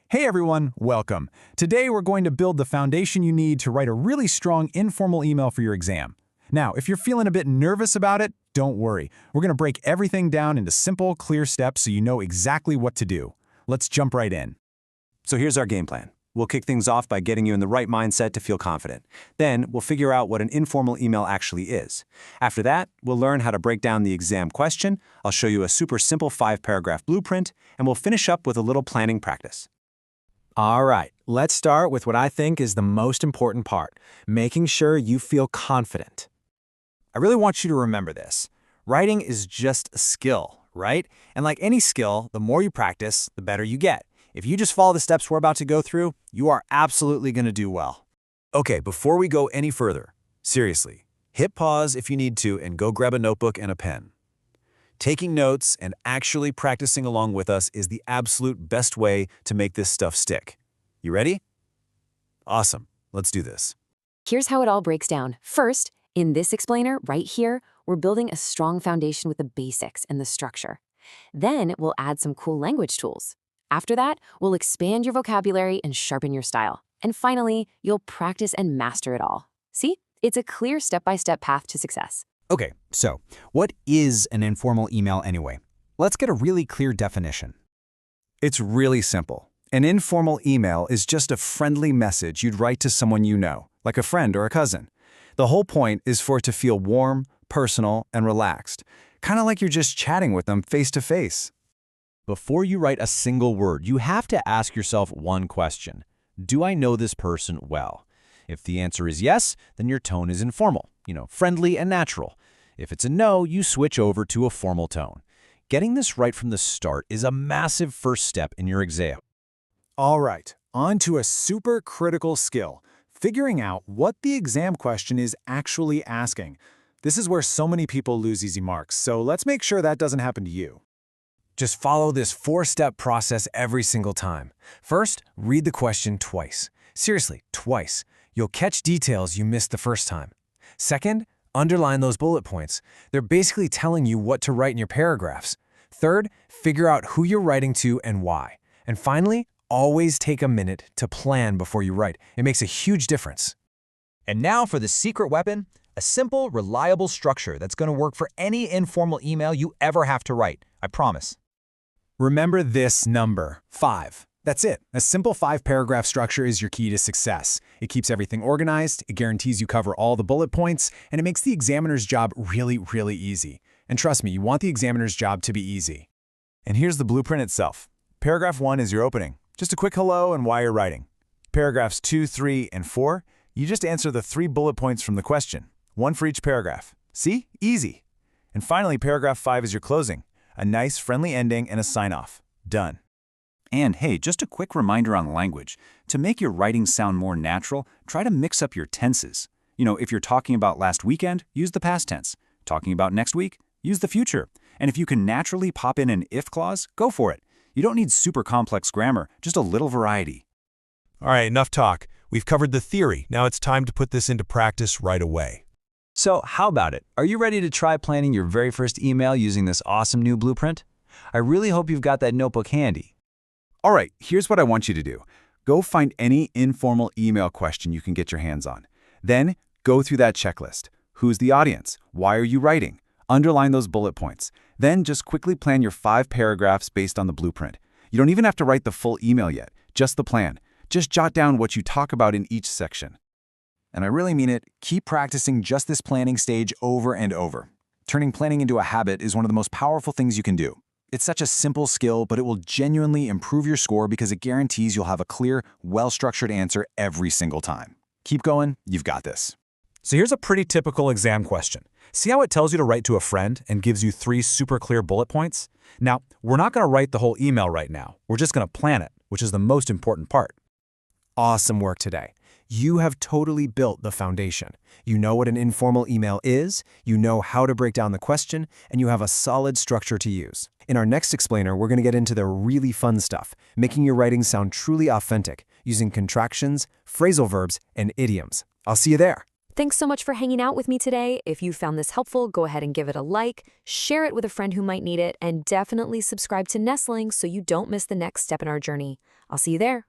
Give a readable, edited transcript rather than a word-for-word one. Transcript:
Hey everyone, welcome. Today we're going to build the foundation you need to write a really strong informal email for your exam. Now, if you're feeling a bit nervous about it, don't worry. We're going to break everything down into simple, clear steps so you know exactly what to do. Let's jump right in. So here's our game plan. We'll kick things off by getting you in the right mindset to feel confident. Then we'll figure out what an informal email actually is. After that, we'll learn how to break down the exam question. I'll show you a super simple 5-paragraph blueprint, and we'll finish up with a little planning practice. All right, let's start with what I think is the most important part, making sure you feel confident. I really want you to remember this. Writing is just a skill, right? And like any skill, the more you practice, the better you get. If you just follow the steps we're about to go through, you are absolutely going to do well. Okay, before we go any further, seriously, hit pause if you need to and go grab a notebook and a pen. Taking notes and actually practicing along with us is the absolute best way to make this stuff stick. You ready? Awesome. Let's do this. Here's how it all breaks down. First, in this explainer right here, we're building a strong foundation with the basics and the structure. Then we'll add some cool language tools. After that, we'll expand your vocabulary and sharpen your style. And finally, you'll practice and master it all. See? It's a clear step-by-step path to success. Okay, so what is an informal email anyway? Let's get a really clear definition. It's really simple. An informal email is just a friendly message you'd write to someone you know, like a friend or a cousin. The whole point is for it to feel warm, personal, and relaxed, kind of like you're just chatting with them face to face. Before you write a single word, you have to ask yourself one question. Do I know this person well? If the answer is yes, then your tone is informal, friendly and natural. If it's a no, you switch over to a formal tone. Getting this right from the start is a massive first step in your exam. All right, on to a super critical skill, figuring out what the exam question is actually asking. This is where so many people lose easy marks, so let's make sure that doesn't happen to you. Just follow this 4-step process every single time. First, read the question twice. Seriously, twice. You'll catch details you missed the first time. Second, underline those bullet points. They're basically telling you what to write in your paragraphs. Third, figure out who you're writing to and why. And finally, always take a minute to plan before you write. It makes a huge difference. And now for the secret weapon, a simple, reliable structure that's going to work for any informal email you ever have to write. I promise. Remember this number, 5. That's it. A simple 5-paragraph structure is your key to success. It keeps everything organized, it guarantees you cover all the bullet points, and it makes the examiner's job really, really easy. And trust me, you want the examiner's job to be easy. And here's the blueprint itself. Paragraph 1 is your opening. Just a quick hello and why you're writing. Paragraphs 2, 3, and 4, you just answer the 3 bullet points from the question. 1 for each paragraph. See? Easy. And finally, paragraph 5 is your closing. A nice, friendly ending and a sign-off. Done. And hey, just a quick reminder on language. To make your writing sound more natural, try to mix up your tenses. If you're talking about last weekend, use the past tense. Talking about next week, use the future. And if you can naturally pop in an if clause, go for it. You don't need super complex grammar, just a little variety. All right, enough talk. We've covered the theory. Now it's time to put this into practice right away. So how about it? Are you ready to try planning your very first email using this awesome new blueprint? I really hope you've got that notebook handy. All right, here's what I want you to do. Go find any informal email question you can get your hands on. Then go through that checklist. Who's the audience? Why are you writing? Underline those bullet points. Then just quickly plan your 5 paragraphs based on the blueprint. You don't even have to write the full email yet, just the plan. Just jot down what you talk about in each section. And I really mean it, keep practicing just this planning stage over and over. Turning planning into a habit is one of the most powerful things you can do. It's such a simple skill, but it will genuinely improve your score because it guarantees you'll have a clear, well-structured answer every single time. Keep going, you've got this. So here's a pretty typical exam question. See how it tells you to write to a friend and gives you 3 super clear bullet points? Now, we're not going to write the whole email right now. We're just going to plan it, which is the most important part. Awesome work today. You have totally built the foundation. You know what an informal email is, you know how to break down the question, and you have a solid structure to use. In our next explainer, we're going to get into the really fun stuff, making your writing sound truly authentic, using contractions, phrasal verbs, and idioms. I'll see you there. Thanks so much for hanging out with me today. If you found this helpful, go ahead and give it a like, share it with a friend who might need it, and definitely subscribe to Nestling so you don't miss the next step in our journey. I'll see you there.